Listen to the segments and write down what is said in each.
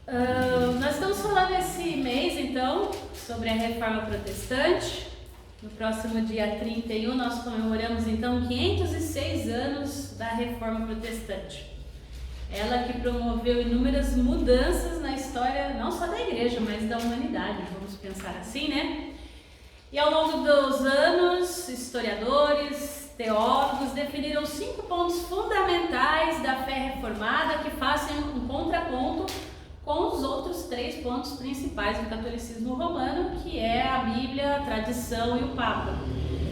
Nós estamos falando esse mês, então, sobre a Reforma Protestante. No próximo dia 31, nós comemoramos, então, 506 anos da Reforma Protestante. Ela que promoveu inúmeras mudanças na história, não só da igreja, mas da humanidade, vamos pensar assim, né? E ao longo dos anos, historiadores, teólogos definiram 5 pontos fundamentais da fé reformada que fazem um contraponto com os outros 3 pontos principais do catolicismo romano, que é a Bíblia, a tradição e o Papa.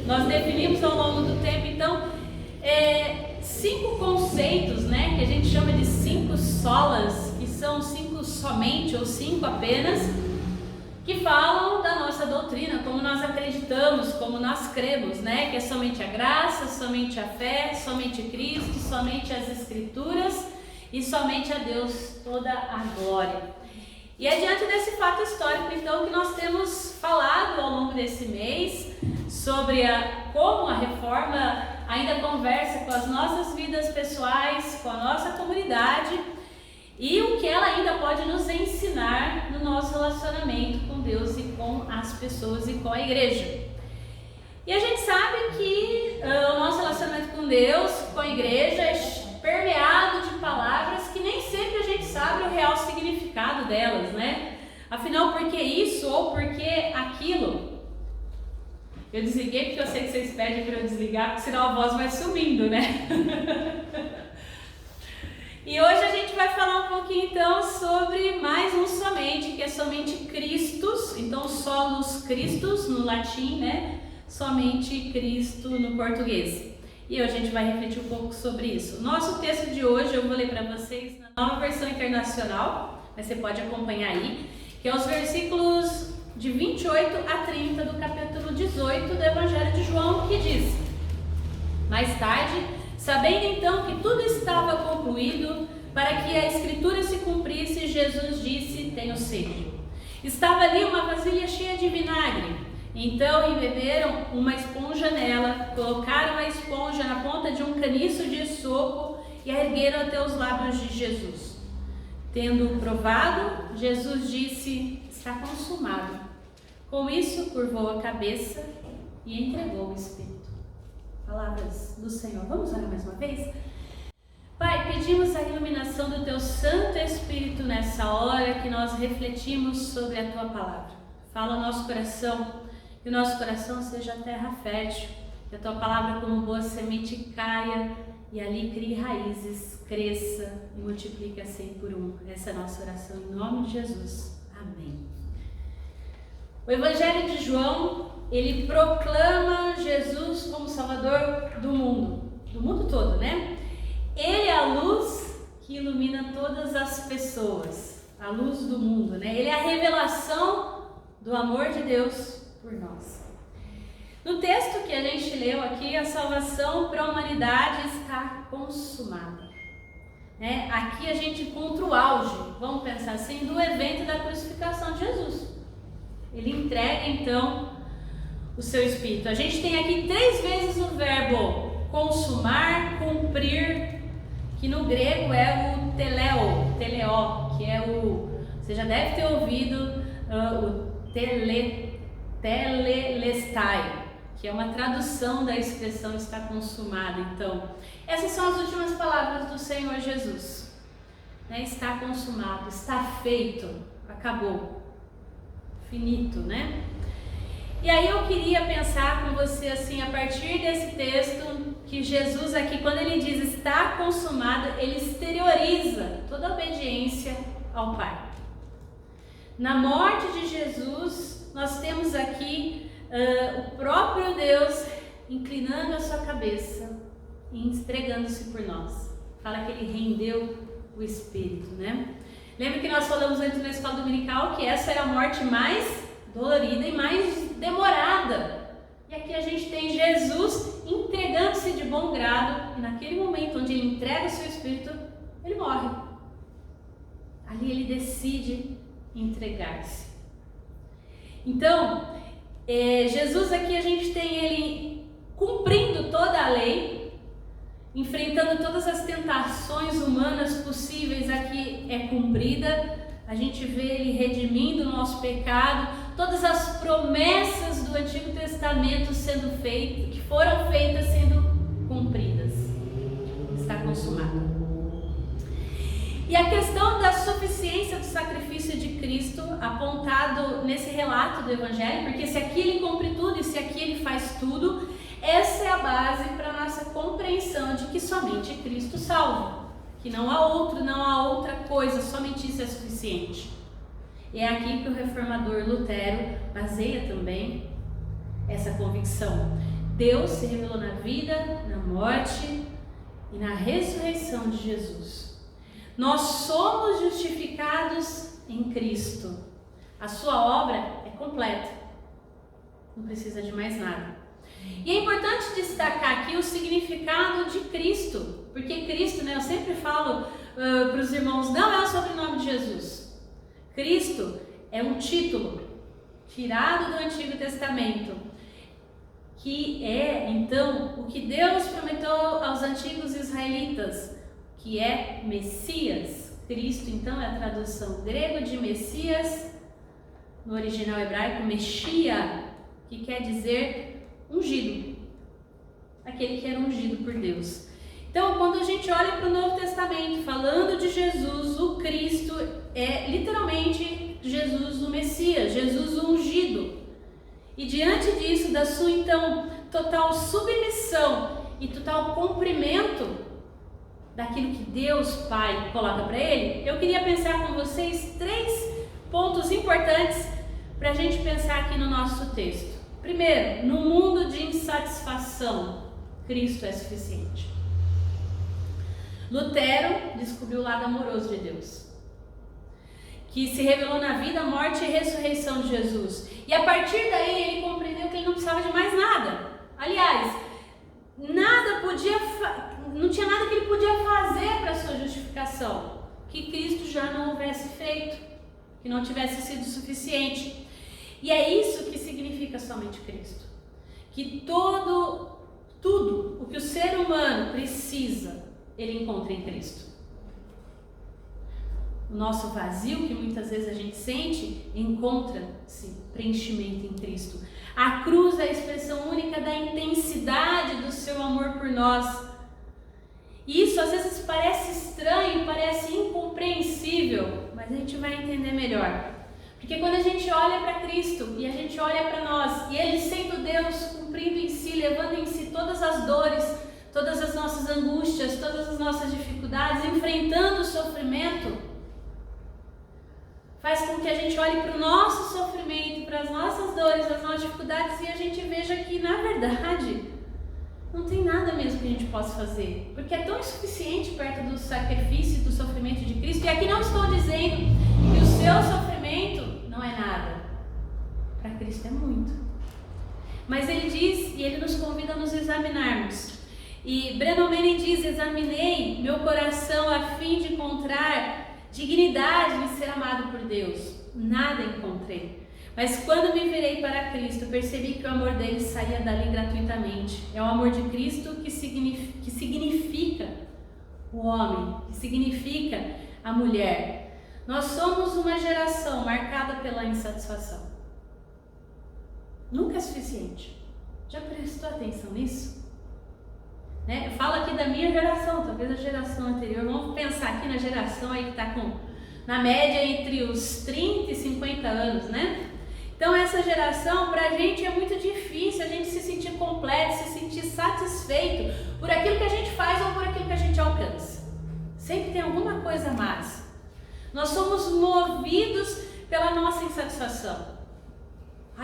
Nós definimos ao longo do tempo, então, 5 conceitos, né, que a gente chama de 5 solas, que são 5 somente ou 5 apenas, que falam da nossa doutrina, como nós acreditamos, como nós cremos, né, que é somente a graça, somente a fé, somente Cristo, somente as Escrituras e somente a Deus toda a glória. E é diante desse fato histórico, então, que nós temos falado ao longo desse mês sobre como a reforma ainda conversa com as nossas vidas pessoais, com a nossa comunidade e o que ela ainda pode nos ensinar no nosso relacionamento com Deus e com as pessoas e com a igreja. E a gente sabe que o nosso relacionamento com Deus, com a igreja, é permeado de palavras que nem sempre a gente sabe o real significado delas, né? Afinal, por que isso ou por que aquilo? Eu desliguei porque eu sei que vocês pedem para eu desligar, porque senão a voz vai sumindo, né? E hoje a gente vai falar um pouquinho então sobre mais um somente, que é somente Christus, então solos Christus no latim, né? Somente Cristo no português. E hoje a gente vai refletir um pouco sobre isso. Nosso texto de hoje eu vou ler para vocês na Nova Versão Internacional, mas você pode acompanhar aí, que é os versículos de 28 a 30 do capítulo 18 do Evangelho de João, que diz: mais tarde, sabendo então que tudo estava concluído, para que a Escritura se cumprisse, Jesus disse: tenho sede. Estava ali uma vasilha cheia de vinagre. Então embeberam uma esponja nela, colocaram a esponja na ponta de um caniço de esopo e a ergueram até os lábios de Jesus. Tendo provado, Jesus disse: está consumado. Com isso, curvou a cabeça e entregou o Espírito. Palavras do Senhor. Vamos orar mais uma vez? Pai, pedimos a iluminação do Teu Santo Espírito nessa hora que nós refletimos sobre a Tua Palavra. Fala o nosso coração, que o nosso coração seja terra fértil, que a Tua Palavra como boa semente caia e ali crie raízes, cresça e multiplique a 100 por 1. Essa é a nossa oração em nome de Jesus. Amém. O Evangelho de João, ele proclama Jesus como Salvador do mundo todo, né? Ele é a luz que ilumina todas as pessoas, a luz do mundo, né? Ele é a revelação do amor de Deus por nós. No texto que a gente leu aqui, a salvação para a humanidade está consumada. Né? Aqui a gente encontra o auge, vamos pensar assim, do evento da crucificação de Jesus. Ele entrega então o seu Espírito. A gente tem aqui 3 vezes o verbo consumar, cumprir, que no grego é o teleo, que é você já deve ter ouvido o telelestai, que é uma tradução da expressão está consumada. Então, essas são as últimas palavras do Senhor Jesus. Né? Está consumado, está feito, acabou, finito, né? E aí eu queria pensar com você assim, a partir desse texto, que Jesus aqui, quando ele diz está consumado, ele exterioriza toda a obediência ao Pai. Na morte de Jesus, nós temos aqui o próprio Deus inclinando a sua cabeça e entregando-se por nós. Fala que ele rendeu o Espírito, né? Lembra que nós falamos antes na escola dominical que essa era a morte mais dolorida e mais demorada. E aqui a gente tem Jesus entregando-se de bom grado, e naquele momento onde ele entrega o seu Espírito, ele morre. Ali ele decide entregar-se. Então, Jesus aqui a gente tem ele cumprindo toda a lei, enfrentando todas as tentações humanas possíveis, aqui é cumprida, a gente vê Ele redimindo o nosso pecado, todas as promessas do Antigo Testamento sendo feitas, que foram feitas sendo cumpridas. Está consumado. E a questão da suficiência do sacrifício de Cristo, apontado nesse relato do Evangelho, porque se aqui Ele cumpre tudo e se aqui Ele faz tudo, essa é a base para a nossa compreensão de que somente Cristo salva, que não há outro, não há outra coisa, somente isso é suficiente. E é aqui que o reformador Lutero baseia também essa convicção. Deus se revelou na vida, na morte e na ressurreição de Jesus. Nós somos justificados em Cristo. A sua obra é completa. Não precisa de mais nada. E é importante destacar aqui o significado de Cristo. Porque Cristo, eu sempre falo para os irmãos, não é o sobrenome de Jesus. Cristo é um título tirado do Antigo Testamento, que é, então, o que Deus prometeu aos antigos israelitas, que é Messias. Cristo, então, é a tradução grega de Messias, no original hebraico, Meshia, que quer dizer ungido, aquele que era ungido por Deus. Então, quando a gente olha para o Novo Testamento, falando de Jesus, o Cristo é literalmente Jesus o Messias, Jesus o ungido. E diante disso, da sua, então, total submissão e total cumprimento daquilo que Deus Pai coloca para Ele, eu queria pensar com vocês 3 pontos importantes para a gente pensar aqui no nosso texto. Primeiro, no mundo de insatisfação, Cristo é suficiente. Lutero descobriu o lado amoroso de Deus, que se revelou na vida, morte e ressurreição de Jesus. E a partir daí ele compreendeu que ele não precisava de mais nada. Aliás, não tinha nada que ele podia fazer para a sua justificação que Cristo já não houvesse feito, que não tivesse sido suficiente. E é isso que significa somente Cristo. Que tudo o que o ser humano precisa, ele encontra em Cristo. O nosso vazio, que muitas vezes a gente sente, encontra-se preenchimento em Cristo. A cruz é a expressão única da intensidade do seu amor por nós. E isso às vezes parece estranho, parece incompreensível, mas a gente vai entender melhor. Porque quando a gente olha para Cristo e a gente olha para nós, e Ele sendo Deus, cumprindo em si, levando em si todas as dores, todas as nossas angústias, todas as nossas dificuldades, enfrentando o sofrimento, faz com que a gente olhe para o nosso sofrimento, para as nossas dores, as nossas dificuldades, e a gente veja que, na verdade, não tem nada mesmo que a gente possa fazer, porque é tão insuficiente perto do sacrifício e do sofrimento de Cristo. E aqui não estou dizendo que o seu sofrimento não é nada. Para Cristo é muito. Mas Ele diz, e Ele nos convida a nos examinarmos. E Brennan Manning diz: examinei meu coração a fim de encontrar dignidade em ser amado por Deus. Nada encontrei. Mas quando me virei para Cristo, percebi que o amor dele saía dali gratuitamente. É o amor de Cristo que significa o homem, que significa a mulher. Nós somos uma geração marcada pela insatisfação. Nunca é suficiente. Já prestou atenção nisso? Eu falo aqui da minha geração, talvez a geração anterior. Vamos pensar aqui na geração aí que está na média entre os 30 e 50 anos, né? Então essa geração, pra gente é muito difícil a gente se sentir completo, se sentir satisfeito por aquilo que a gente faz ou por aquilo que a gente alcança. Sempre tem alguma coisa a mais. Nós somos movidos pela nossa insatisfação.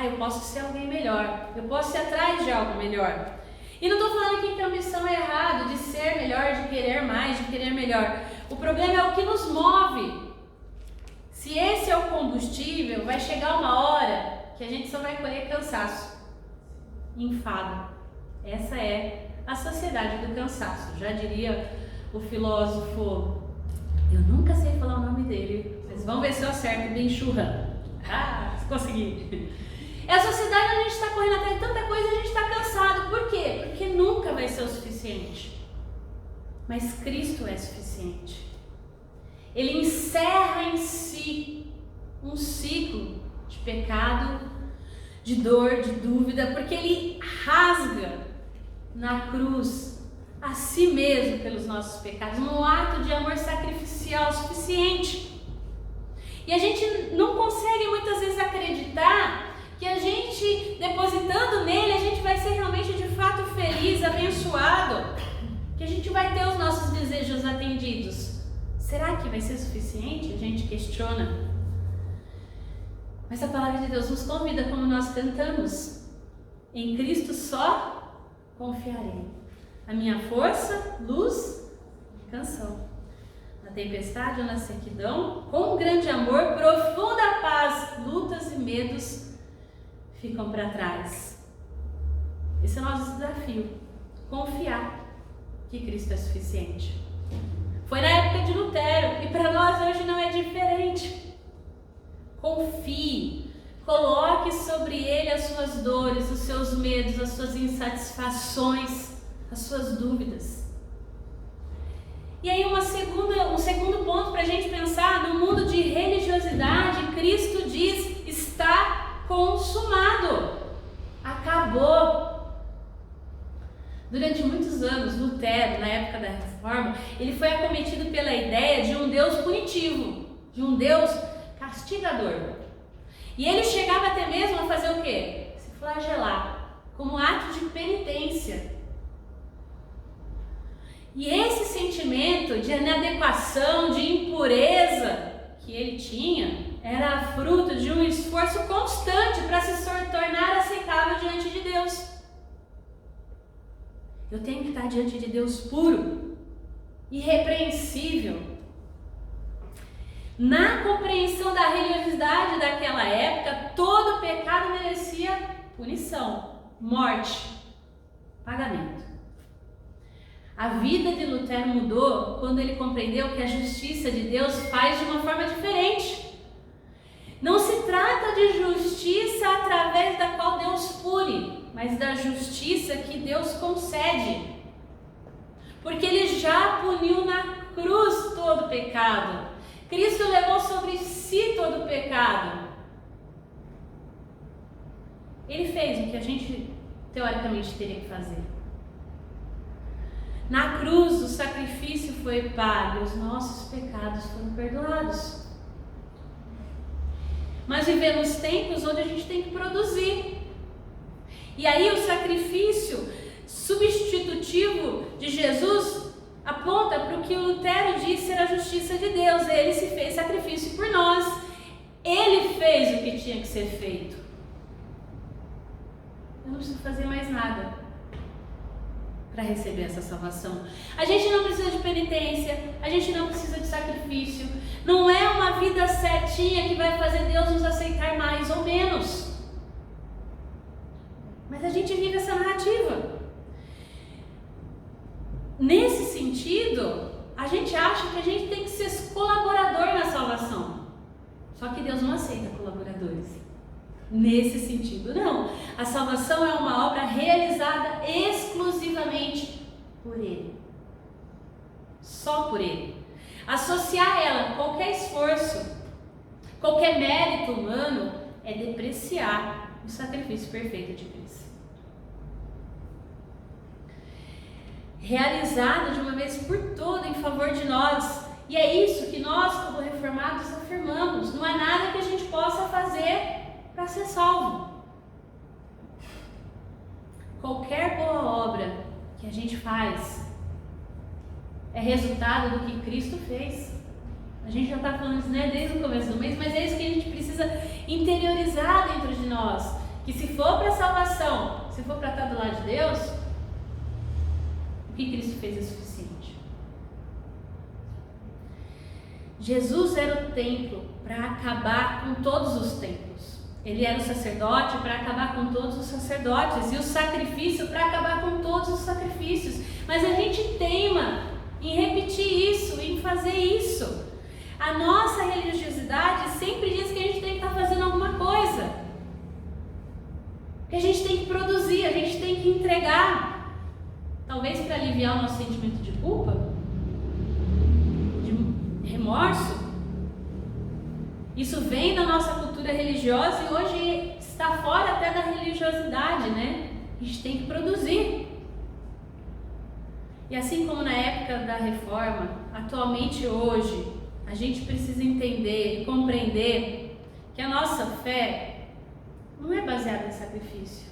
Eu posso ser alguém melhor, eu posso ir atrás de algo melhor. E não estou falando aqui que a ambição é errada, de ser melhor, de querer mais, de querer melhor. O problema é o que nos move. Se esse é o combustível, vai chegar uma hora que a gente só vai colher cansaço, enfado. Essa é a sociedade do cansaço. Já diria o filósofo, eu nunca sei falar o nome dele, mas vamos ver se eu acerto, Ben Churran. Consegui. É a sociedade onde a gente está correndo atrás de tanta coisa e a gente está cansado. Por quê? Porque nunca vai ser o suficiente. Mas Cristo é suficiente. ele encerra em si um ciclo de pecado, de dor, de dúvida, porque ele rasga na cruz a si mesmo pelos nossos pecados, num ato de amor sacrificial suficiente. E a gente não consegue muitas vezes acreditar que a gente, depositando nele, a gente vai ser realmente de fato feliz, abençoado, que a gente vai ter os nossos desejos atendidos. Será que vai ser suficiente? A gente questiona. Mas a palavra de Deus nos convida, como nós cantamos: em Cristo só confiarei. A minha força, luz e canção. Na tempestade ou na sequidão, com grande amor, profunda paz, lutas e medos ficam para trás. Esse é o nosso desafio: confiar que Cristo é suficiente. Foi na época de Lutero e para nós hoje não é diferente. Confie, coloque sobre ele as suas dores, os seus medos, as suas insatisfações, as suas dúvidas. E aí um segundo ponto para a gente pensar: no mundo de religiosidade, Cristo diz: está consumado, acabou. Durante muitos anos, Lutero, na época da Reforma, ele foi acometido pela ideia de um Deus punitivo, de um Deus castigador. E ele chegava até mesmo a fazer o quê? Se flagelar, como ato de penitência. E esse sentimento de inadequação, de impureza que ele tinha, era fruto de um esforço constante para se tornar aceitável diante de Deus. Eu tenho que estar diante de Deus puro, irrepreensível. Na compreensão da religiosidade daquela época, todo pecado merecia punição, morte, pagamento. A vida de Lutero mudou quando ele compreendeu que a justiça de Deus faz de uma forma diferente. Não se trata de justiça através da qual Deus pune, mas da justiça que Deus concede. Porque ele já puniu na cruz todo o pecado. Cristo levou sobre si todo o pecado. Ele fez o que a gente teoricamente teria que fazer. Na cruz o sacrifício foi pago, os nossos pecados foram perdoados. Mas vivemos tempos onde a gente tem que produzir. E aí o sacrifício substitutivo de Jesus aponta para o que Lutero disse ser a justiça de Deus. Ele se fez sacrifício por nós. Ele fez o que tinha que ser feito. Eu não preciso fazer mais nada para receber essa salvação. A gente não precisa de penitência, a gente não precisa de sacrifício. Não é uma vida certinha que vai fazer Deus nos aceitar mais ou menos. Mas a gente vive essa narrativa. Nesse sentido, a gente acha que a gente tem que ser colaborador na salvação. Só que Deus não aceita colaboradores. Nesse sentido, não. A salvação é uma obra realizada exclusivamente por Ele. Só por Ele. Associar a ela qualquer esforço, qualquer mérito humano, é depreciar o sacrifício perfeito de Cristo. Realizado de uma vez por todas em favor de nós. E é isso que nós, como reformados, afirmamos. Não há nada que a gente possa fazer para ser salvo. Qualquer boa obra que a gente faz é resultado do que Cristo fez. A gente já está falando isso, né, desde o começo do mês, mas é isso que a gente precisa interiorizar dentro de nós. Que se for para salvação, se for para estar do lado de Deus, o que Cristo fez é suficiente. Jesus era o templo para acabar com todos os templos. Ele era o sacerdote para acabar com todos os sacerdotes e o sacrifício para acabar com todos os sacrifícios. Mas a gente teima em repetir isso, em fazer isso. A nossa religiosidade sempre diz que a gente tem que estar fazendo alguma coisa, que a gente tem que produzir, a gente tem que entregar, talvez para aliviar o nosso sentimento de culpa, de remorso, isso vem da nossa cultura religiosa e hoje está fora até da religiosidade, né? A gente tem que produzir. E assim como na época da reforma, atualmente hoje, a gente precisa entender e compreender que a nossa fé não é baseada em sacrifício.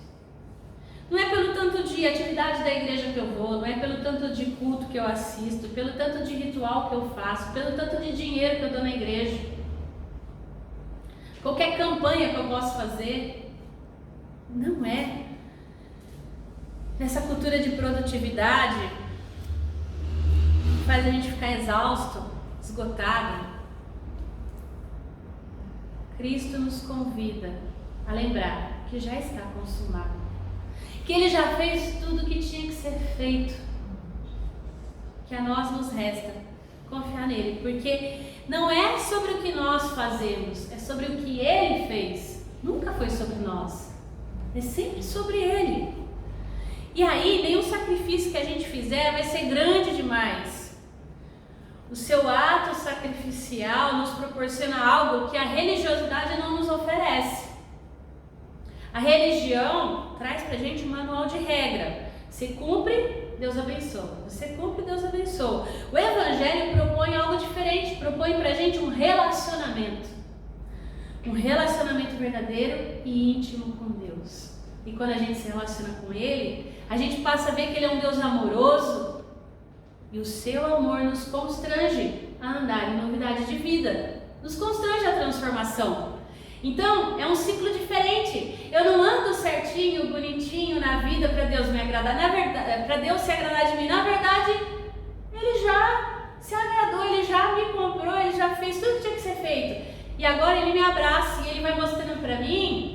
Não é pelo tanto de atividade da igreja que eu vou, não é pelo tanto de culto que eu assisto, pelo tanto de ritual que eu faço, pelo tanto de dinheiro que eu dou na igreja. Qualquer campanha que eu posso fazer, não é. Nessa cultura de produtividade, faz a gente ficar exausto, esgotado. Cristo nos convida a lembrar que já está consumado, que Ele já fez tudo o que tinha que ser feito, que a nós nos resta confiar nele, porque não é sobre o que nós fazemos, é sobre o que Ele fez. Nunca foi sobre nós, é sempre sobre Ele. E aí, nenhum sacrifício que a gente fizer vai ser grande demais. O seu ato sacrificial nos proporciona algo que a religiosidade não nos oferece. A religião traz pra gente um manual de regra. Você cumpre, Deus abençoa. Você cumpre, Deus abençoa. O Evangelho propõe algo diferente, propõe pra gente um relacionamento. Um relacionamento verdadeiro e íntimo com Deus. E quando a gente se relaciona com Ele, a gente passa a ver que Ele é um Deus amoroso. E o seu amor nos constrange a andar em novidade de vida. Nos constrange a transformação. Então, é um ciclo diferente. Eu não ando certinho, bonitinho na vida para Deus me agradar. Na verdade, para Deus se agradar de mim. Na verdade, Ele já se agradou, Ele já me comprou, Ele já fez tudo que tinha que ser feito. E agora Ele me abraça e Ele vai mostrando para mim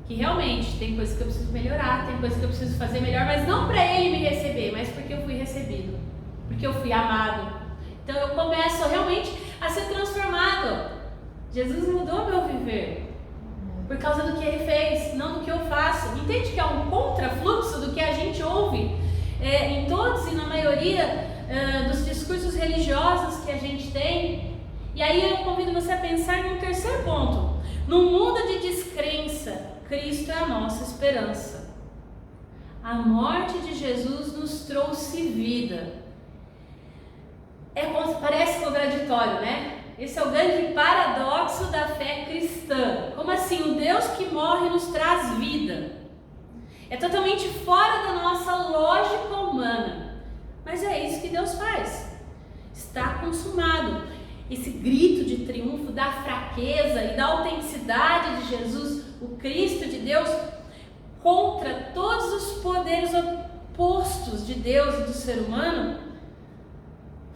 que realmente tem coisas que eu preciso melhorar, tem coisas que eu preciso fazer melhor, mas não para Ele me receber, mas porque eu fui recebido, porque eu fui amado. Então eu começo realmente a ser transformado. Jesus mudou meu viver por causa do que Ele fez, não do que eu faço. Entende que é um contrafluxo do que a gente ouve em todos e na maioria dos discursos religiosos que a gente tem? E aí eu convido você a pensar num terceiro ponto. No mundo de descrença, Cristo é a nossa esperança. A morte de Jesus nos trouxe vida. Parece contraditório, né? Esse é o grande paradoxo da fé cristã. Como assim? Um Deus que morre nos traz vida. É totalmente fora da nossa lógica humana. Mas é isso que Deus faz. Está consumado. Esse grito de triunfo da fraqueza e da autenticidade de Jesus, o Cristo de Deus, contra todos os poderes opostos de Deus e do ser humano,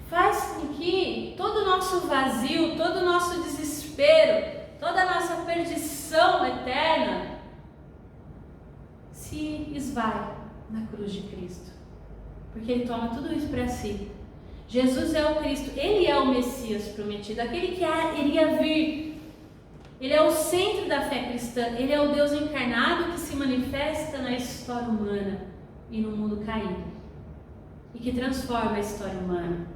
faz com que todo o nosso vazio, todo o nosso desespero, toda a nossa perdição eterna se esvai na cruz de Cristo. Porque Ele toma tudo isso para si. Jesus é o Cristo, Ele é o Messias prometido, aquele que iria vir. Ele é o centro da fé cristã, Ele é o Deus encarnado que se manifesta na história humana e no mundo caído. E que transforma a história humana.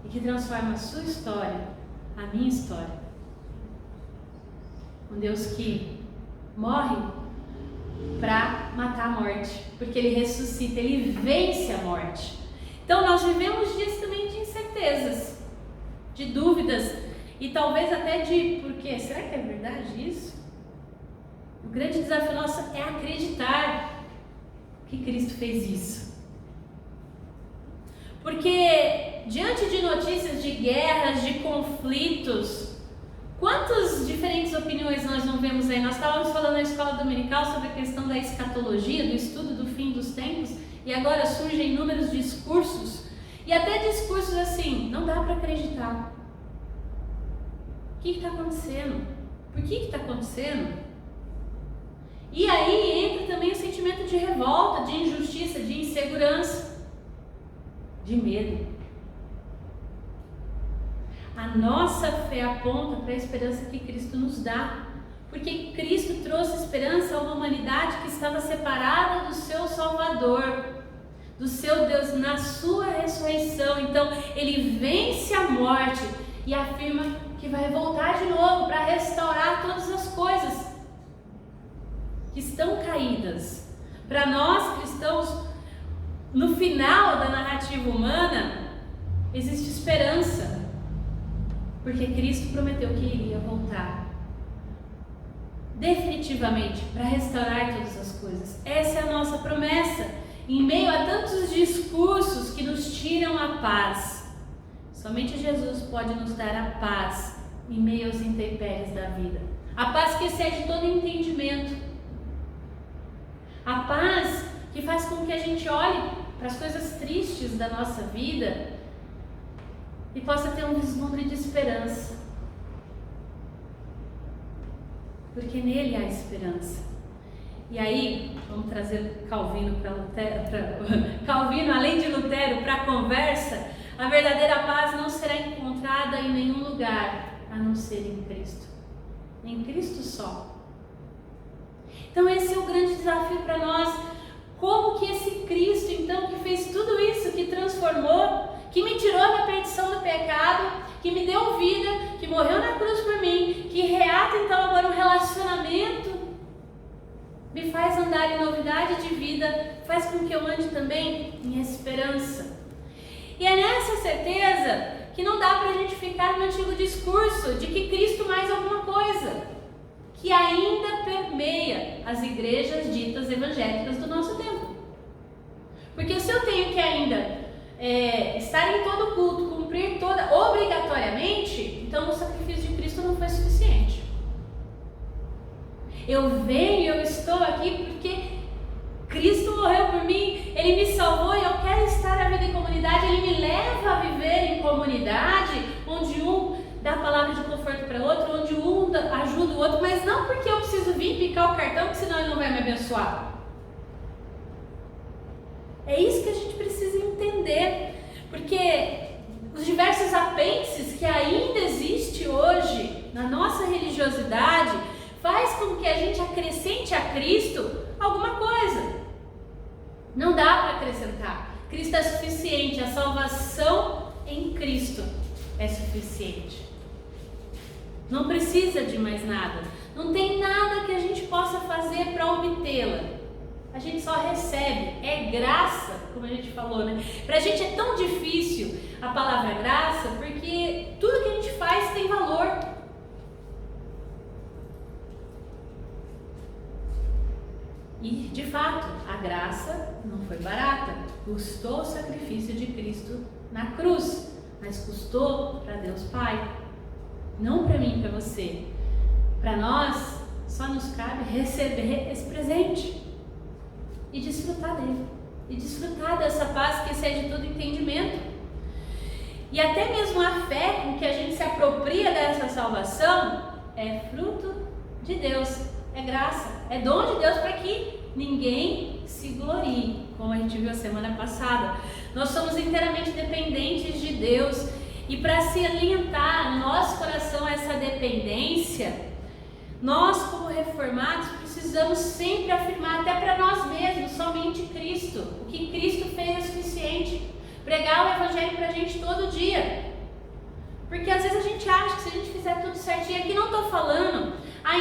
E que transforma a sua história, a minha história. Um Deus que morre para matar a morte, porque Ele ressuscita, Ele vence a morte. Então nós vivemos dias também de incertezas, de dúvidas e talvez até de por quê? Será que é verdade isso? O grande desafio nosso é acreditar que Cristo fez isso. Porque diante de notícias de guerras, de conflitos, quantas diferentes opiniões nós não vemos aí? Nós estávamos falando na escola dominical sobre a questão da escatologia, do estudo do fim dos tempos, e agora surgem inúmeros discursos, e até discursos assim, não dá para acreditar. O que está acontecendo? Por que está acontecendo? E aí entra também o sentimento de revolta, de injustiça, de insegurança, de medo. A nossa fé aponta para a esperança que Cristo nos dá, porque Cristo trouxe esperança a uma humanidade que estava separada do seu Salvador. do seu Deus na sua ressurreição. Então ele vence a morte e afirma que vai voltar de novo para restaurar todas as coisas que estão caídas. Para nós cristãos, no final da narrativa humana, existe esperança, porque Cristo prometeu que iria voltar definitivamente para restaurar todas as coisas. Essa é a nossa promessa. Em meio a tantos discursos que nos tiram a paz, somente Jesus pode nos dar a paz em meio aos intempéries da vida. A paz que excede todo entendimento. A paz que faz com que a gente olhe para as coisas tristes da nossa vida e possa ter um vislumbre de esperança. Porque nele há esperança. E aí, vamos trazer Calvino para Lutero, Calvino, além de Lutero, para a conversa. A verdadeira paz não será encontrada em nenhum lugar, a não ser em Cristo. Em Cristo só. Então esse é o grande desafio para nós. Como que esse Cristo, então, que fez tudo isso, que transformou, que me tirou da perdição do pecado, que me deu vida, que morreu na cruz por mim, que reata então agora um relacionamento, me faz andar em novidade de vida, faz com que eu ande também em esperança. E é nessa certeza que não dá para a gente ficar no antigo discurso de que Cristo mais alguma coisa, que ainda permeia as igrejas ditas evangélicas do nosso tempo. Porque se eu tenho que ainda estar em todo culto, cumprir toda obrigatoriamente, então o sacrifício de Cristo não foi suficiente. Eu venho, eu estou aqui porque Cristo morreu por mim, Ele me salvou e eu quero estar a vida em comunidade. Ele me leva a viver em comunidade, onde um dá palavra de conforto para o outro, onde um ajuda o outro, mas não porque eu preciso vir picar o cartão, porque senão Ele não vai me abençoar. É isso que a gente precisa entender, porque os diversos apêndices que ainda existe hoje na nossa religiosidade faz com que a gente acrescente a Cristo alguma coisa. Não dá para acrescentar. Cristo é suficiente, a salvação em Cristo é suficiente. Não precisa de mais nada. Não tem nada que a gente possa fazer para obtê-la. A gente só recebe. É graça, como a gente falou, né? Para a gente é tão difícil a palavra graça, porque tudo que a gente faz tem valor. E, de fato, a graça não foi barata. Custou o sacrifício de Cristo na cruz, mas custou para Deus Pai. Não para mim e para você. Para nós, só nos cabe receber esse presente e desfrutar dele. E desfrutar dessa paz que excede todo entendimento. E até mesmo a fé com que a gente se apropria dessa salvação é fruto de Deus. É graça, é dom de Deus para que ninguém se glorie, como a gente viu a semana passada. Nós somos inteiramente dependentes de Deus e para se alientar no nosso coração essa dependência, nós como reformados precisamos sempre afirmar até para nós mesmos, somente Cristo. O que Cristo fez é suficiente. Pregar o Evangelho para a gente todo dia. Porque às vezes a gente acha que se a gente fizer tudo certinho, aqui não estou falando,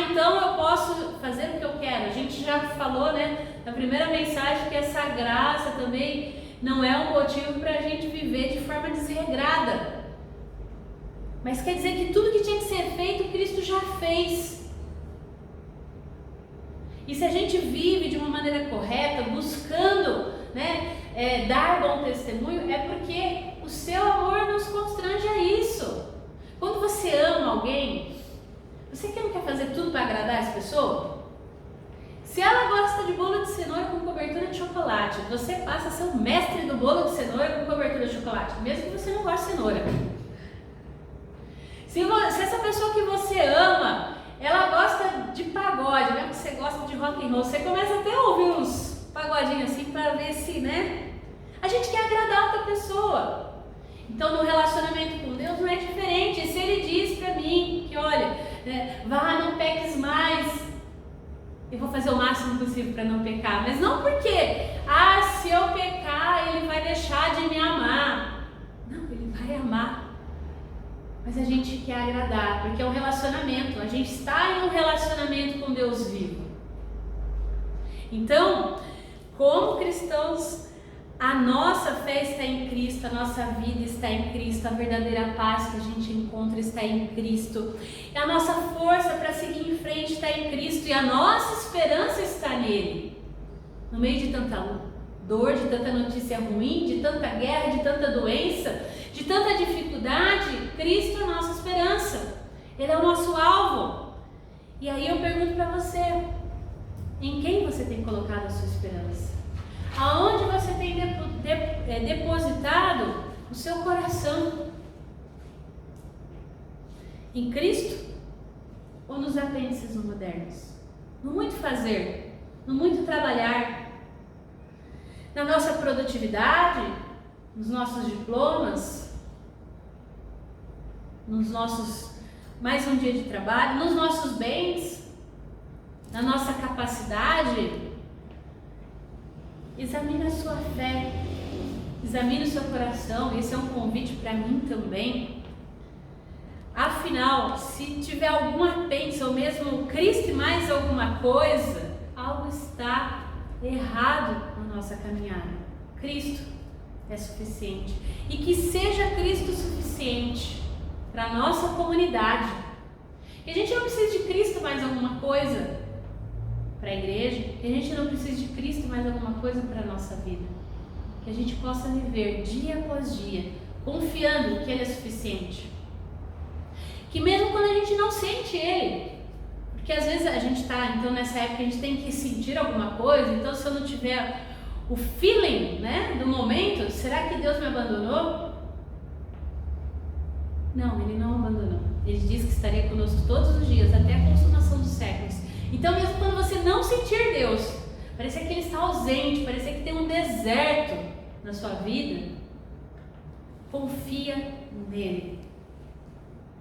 então eu posso fazer o que eu quero. A gente já falou, né, na primeira mensagem, que essa graça também não é um motivo para a gente viver de forma desregrada. Mas quer dizer que tudo que tinha que ser feito, Cristo já fez. E se a gente vive de uma maneira correta, buscando, né, dar bom testemunho, é porque o seu amor nos constrange a isso. Quando você ama alguém, você não quer fazer tudo para agradar essa pessoa? Se ela gosta de bolo de cenoura com cobertura de chocolate, você passa a ser o mestre do bolo de cenoura com cobertura de chocolate, mesmo que você não goste de cenoura. Se essa pessoa que você ama, ela gosta de pagode, mesmo que você gosta de rock and roll, você começa até a ouvir uns pagodinhos assim para ver se, né? A gente quer agradar outra pessoa. Então no relacionamento com Deus não é diferente. Se Ele diz para mim que, olha, vá, não peques mais, eu vou fazer o máximo possível para não pecar. Mas não porque, se eu pecar, ele vai deixar de me amar. Não, ele vai amar. Mas a gente quer agradar, porque é um relacionamento. A gente está em um relacionamento com Deus vivo. Então, como cristãos, a nossa fé está em Cristo, a nossa vida está em Cristo, a verdadeira paz que a gente encontra está em Cristo. E a nossa força para seguir em frente está em Cristo, e a nossa esperança está nele. No meio de tanta dor, de tanta notícia ruim, de tanta guerra, de tanta doença, de tanta dificuldade, Cristo é a nossa esperança. Ele é o nosso alvo. E aí eu pergunto para você, em quem você tem colocado a sua esperança? Aonde você tem depositado o seu coração? Em Cristo? Ou nos apêndices modernos? No muito fazer, no muito trabalhar, na nossa produtividade, nos nossos diplomas, nos nossos mais um dia de trabalho, nos nossos bens, na nossa capacidade? Examine a sua fé, examine o seu coração. Esse é um convite para mim também. Afinal, se tiver algum apêndice ou mesmo Cristo e mais alguma coisa, algo está errado na nossa caminhada. Cristo é suficiente, e que seja Cristo suficiente para a nossa comunidade. Que a gente não precisa de Cristo mais alguma coisa para a igreja, que a gente não precisa de Cristo mais alguma coisa para a nossa vida, que a gente possa viver dia após dia confiando que Ele é suficiente, que mesmo quando a gente não sente Ele, porque às vezes a gente está, então nessa época a gente tem que sentir alguma coisa, então se eu não tiver o feeling, né, do momento, será que Deus me abandonou? Não, Ele não abandonou. Ele diz que estaria conosco todos os dias, até a consumação dos séculos. Então mesmo quando você não sentir Deus, parecer que Ele está ausente, parecer que tem um deserto na sua vida, confia nele.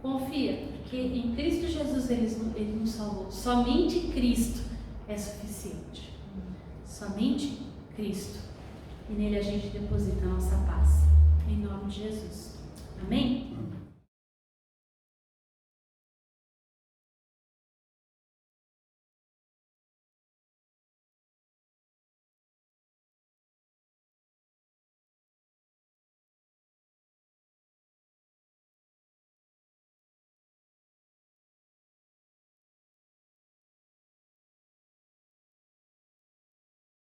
Confia, porque em Cristo Jesus Ele nos salvou. Somente Cristo é suficiente. Somente Cristo. E nele a gente deposita a nossa paz. Em nome de Jesus. Amém?